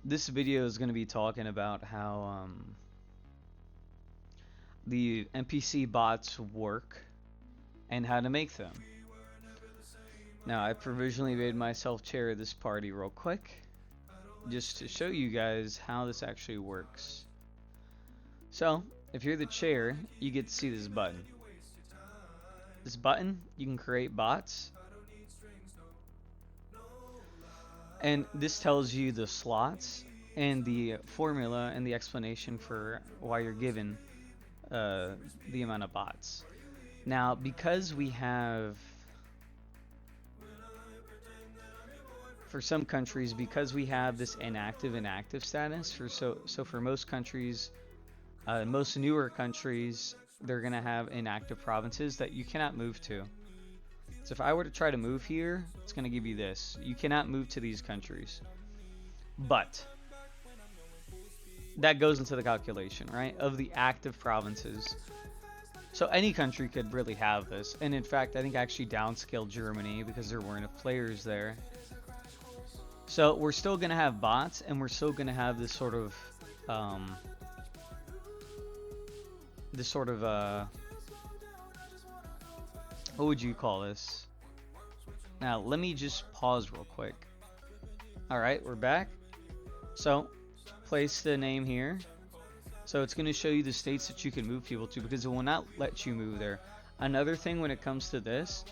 This video is going to be talking about how the NPC bots work and how to make them. Now, I provisionally made myself chair of this party real quick, just to show you guys how this actually works. So, if you're the chair, you get to see this button. This button, you can create bots, and this tells you the slots and the formula and the explanation for why you're given the amount of bots. Now, because we have, for some countries, because we have this inactive and active status, so for most countries, most newer countries, they're gonna have inactive provinces that you cannot move to. So if I were to try to move here, it's gonna give you this. You cannot move to these countries. But that goes into the calculation, right? Of the active provinces. So any country could really have this. And in fact, I think I actually downscaled Germany because there weren't enough players there. So we're still going to have bots, and we're still going to have this sort of what would you call this? Now, let me just pause real quick. All right, we're back. So, place the name here. So it's going to show you the states that you can move people to, because it will not let you move there. Another thing when it comes to this,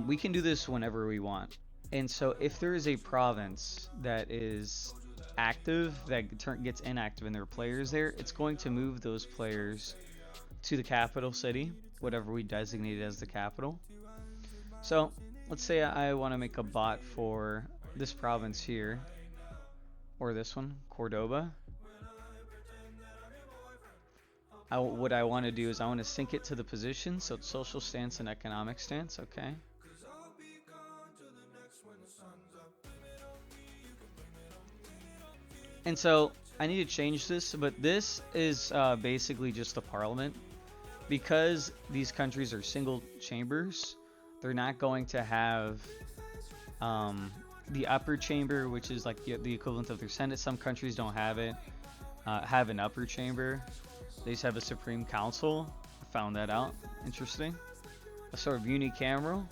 we can do this whenever we want. And so if there is a province that is active, that gets inactive and there are players there, it's going to move those players to the capital city, whatever we designate as the capital. So let's say I want to make a bot for this province here, or this one, Cordoba. What I want to do is I want to sync it to the position, so it's social stance and economic stance, okay? And so I need to change this, but this is basically just the parliament. Because these countries are single chambers, they're not going to have the upper chamber, which is like the equivalent of their Senate. Some countries don't have it, have an upper chamber. They just have a Supreme Council. I found that out. Interesting. A sort of unicameral.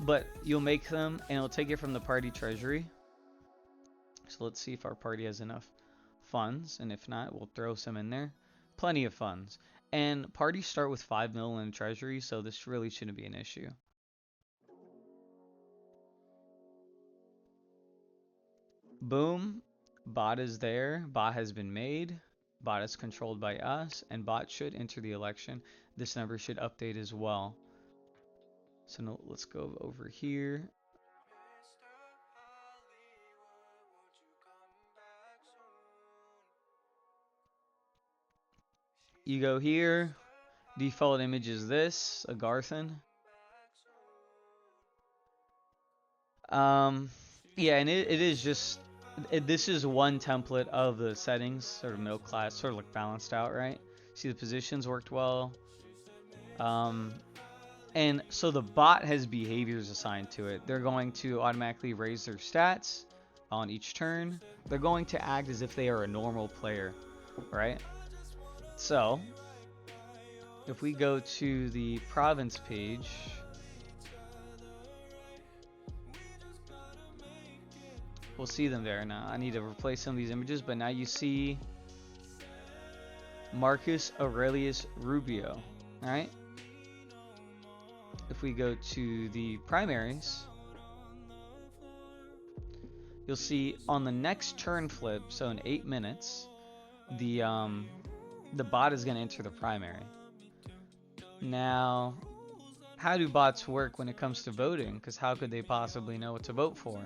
But you'll make them, and it'll take it from the party treasury. So let's see if our party has enough funds, and if not, we'll throw some in there. Plenty of funds. And parties start with 5 million in treasury, so this really shouldn't be an issue. Boom. Bot is there. Bot has been made. Bot is controlled by us, and bot should enter the election. This number should update as well. So no, let's go over here. You go here. Default image is this, a Garthan. Yeah, and it is just, this is one template of the settings, sort of middle class, sort of like balanced out, right? See, the positions worked well. And so the bot has behaviors assigned to it. They're going to automatically raise their stats on each turn. They're going to act as if they are a normal player, right? So, if we go to the province page, we'll see them there. Now, I need to replace some of these images, but now you see Marcus Aurelius Rubio, alright? If we go to the primaries, you'll see on the next turn flip, so in 8 minutes, the bot is going to enter the primary. Now, how do bots work when it comes to voting? Because how could they possibly know what to vote for?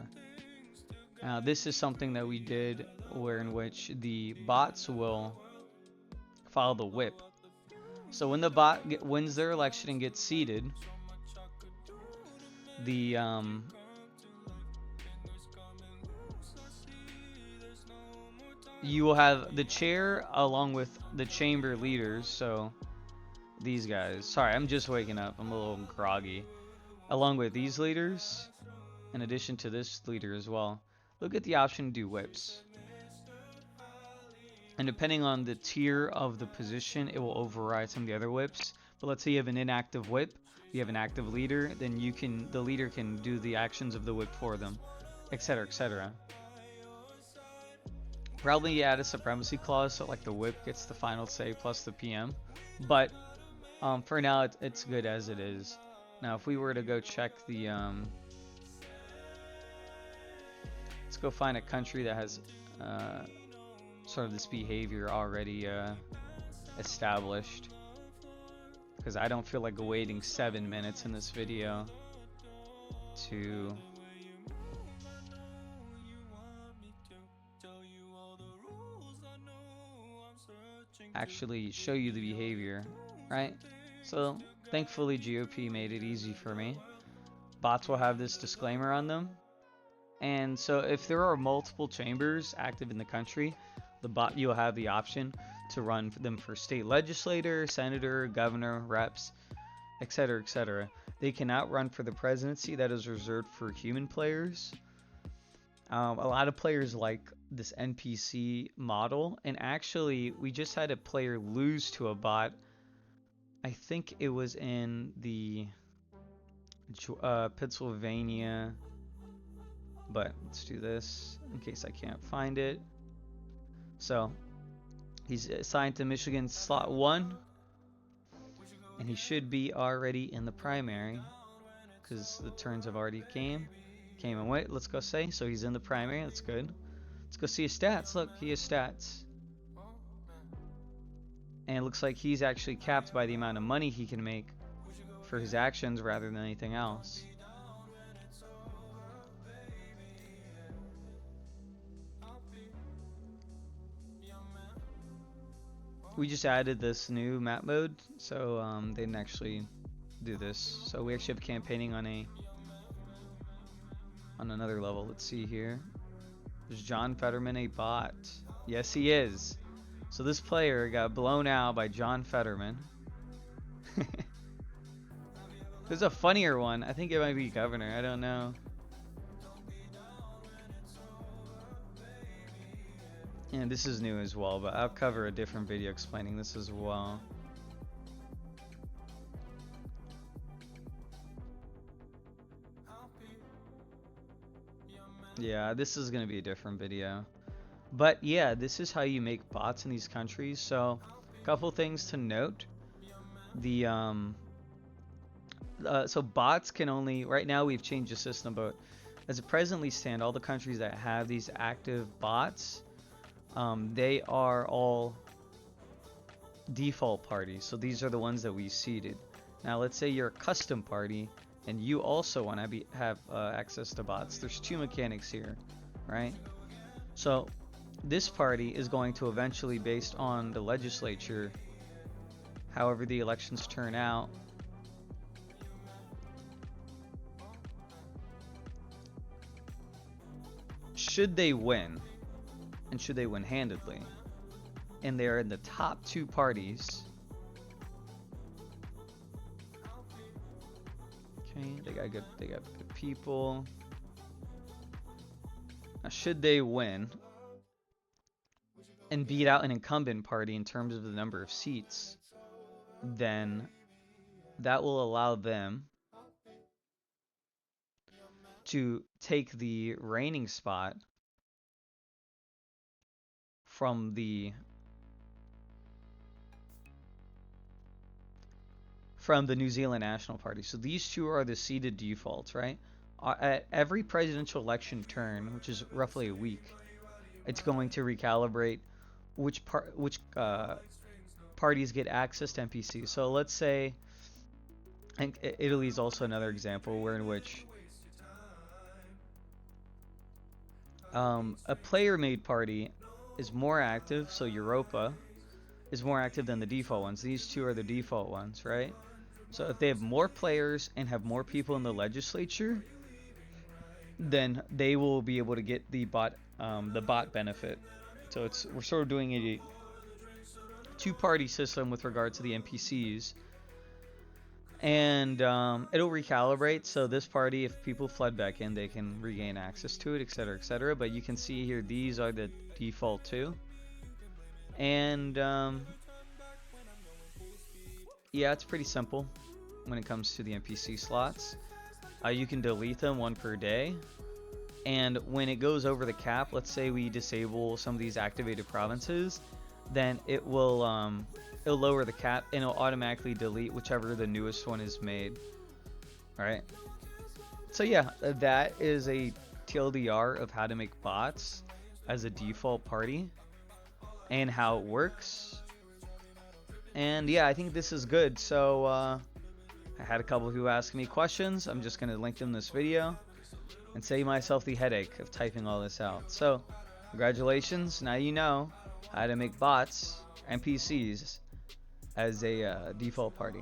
Now, this is something that we did in which the bots will follow the whip. So when the bot wins their election and gets seated, you will have the chair along with the chamber leaders, so these guys. Sorry, I'm just waking up. I'm a little groggy. Along with these leaders, in addition to this leader as well, look at the option to do whips. And depending on the tier of the position, it will override some of the other whips. But let's say you have an inactive whip, you have an active leader, then the leader can do the actions of the whip for them, etc., etc. Probably add a supremacy clause so like the whip gets the final say plus the PM. But for now, it's good as it is. Now, if we were to go check the let's go find a country that has sort of this behavior already established, because I don't feel like waiting 7 minutes in this video to actually show you the behavior, right? So thankfully GOP made it easy for me. Bots will have this disclaimer on them. And so if there are multiple chambers active in the country, the bot, you'll have the option to run them for state legislator, senator, governor, reps, etc., etc. They cannot run for the presidency. That is reserved for human players. A lot of players like this NPC model, and actually we just had a player lose to a bot. I think it was in the Pennsylvania, but let's do this in case I can't find it. So he's assigned to Michigan slot 1, and he should be already in the primary because the turns have already came and went. Let's go say, so he's in the primary. That's good. Let's go see his stats. Look, he has stats. And it looks like he's actually capped by the amount of money he can make for his actions rather than anything else. We just added this new map mode, so they didn't actually do this. So we actually have campaigning on another level. Let's see here. Is John Fetterman a bot? Yes, he is. So this player got blown out by John Fetterman. There's a funnier one. I think it might be governor. I don't know. And this is new as well, but I'll cover a different video explaining this as well. Yeah, this is going to be a different video. But yeah, this is how you make bots in these countries. So, a couple things to note. The so bots can only, right now we've changed the system, but as it presently stand, all the countries that have these active bots, they are all default parties. So these are the ones that we seeded. Now let's say you're a custom party and you also want to have access to bots. There's two mechanics here, right? So this party is going to eventually, based on the legislature, however the elections turn out, should they win, and should they win handedly, and they're in the top two parties, okay, they got good people. Now, should they win and beat out an incumbent party in terms of the number of seats, then that will allow them to take the reigning spot from the New Zealand National Party. So these two are the seated defaults, right? At every presidential election turn, which is roughly a week, it's going to recalibrate which parties get access to NPC. So let's say, and Italy is also another example where in which a player-made party is more active. So Europa is more active than the default ones. These two are the default ones, right? So if they have more players and have more people in the legislature, then they will be able to get the bot benefit. So we're sort of doing a two-party system with regard to the NPCs. And it'll recalibrate, so this party, if people flood back in, they can regain access to it, etc, etc. But you can see here, these are the default too. And yeah, it's pretty simple when it comes to the NPC slots. You can delete them 1 per day, and when it goes over the cap, let's say we disable some of these activated provinces, then it will it'll lower the cap and it'll automatically delete whichever the newest one is made. Alright, so yeah, that is a TLDR of how to make bots as a default party and how it works. And yeah, I think this is good. So I had a couple who asked me questions. I'm just going to link them in this video and save myself the headache of typing all this out. So congratulations, now you know how to make bots, NPCs, as a default party.